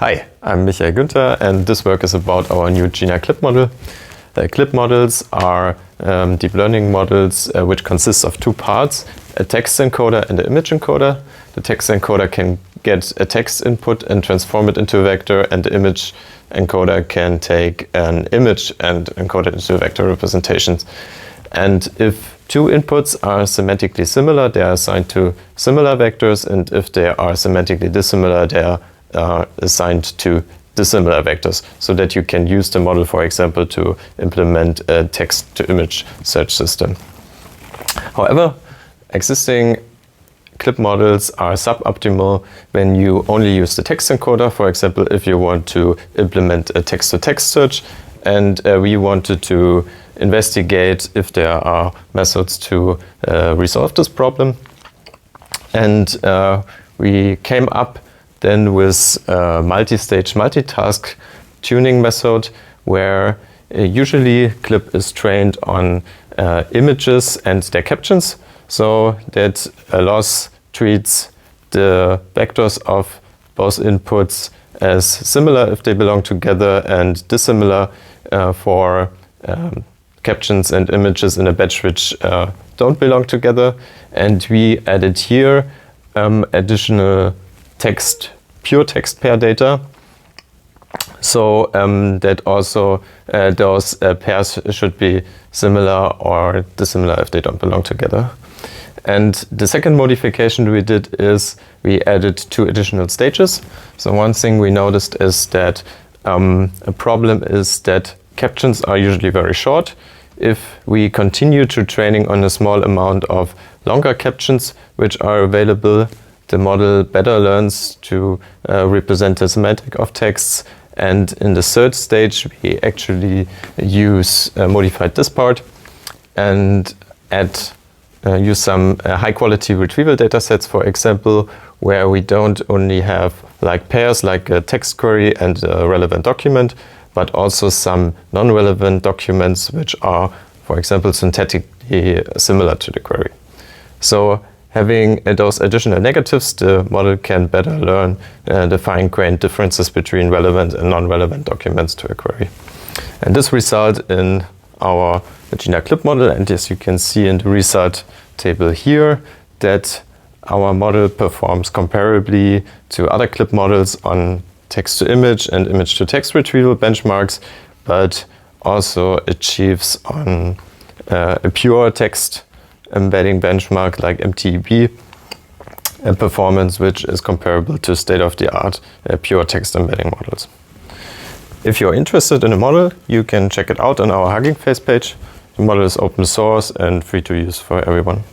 Hi, I'm Günther, and this work is about our new Jina CLIP model. CLIP models are deep learning models which consist of two parts, a text encoder and an image encoder. The text encoder can get a text input and transform it into a vector, and the image encoder can take an image and encode it into vector representations. And if two inputs are semantically similar, they are assigned to similar vectors, and if they are semantically dissimilar, they are assigned to dissimilar vectors, so that you can use the model, for example, to implement a text-to-image search system. However, existing CLIP models are suboptimal when you only use the text encoder. For example, if you want to implement a text-to-text search, and we wanted to investigate if there are methods to resolve this problem. And we came up then with a multi-stage multitask tuning method, where usually CLIP is trained on images and their captions, so that a loss treats the vectors of both inputs as similar if they belong together and dissimilar for captions and images in a batch which don't belong together. And we added here additional pure text pair data, so that also those pairs should be similar or dissimilar if they don't belong together. And the second modification we did is we added two additional stages. So one thing we noticed is that a problem is that captions are usually very short. If we continue to training on a small amount of longer captions which are available, the model better learns to represent the semantic of texts. And in the third stage, we actually modified this part and use some high-quality retrieval data sets, for example, where we don't only have like pairs like a text query and a relevant document, but also some non-relevant documents which are, for example, syntactically similar to the query. So having those additional negatives, the model can better learn the fine-grained differences between relevant and non-relevant documents to a query. And this results in our Jina CLIP model, and as you can see in the result table here, that our model performs comparably to other CLIP models on text-to-image and image-to-text retrieval benchmarks, but also achieves on a pure text embedding benchmark like MTEB, a performance which is comparable to state-of-the-art pure text embedding models. If you're interested in a model, you can check it out on our Hugging Face page. The model is open source and free to use for everyone.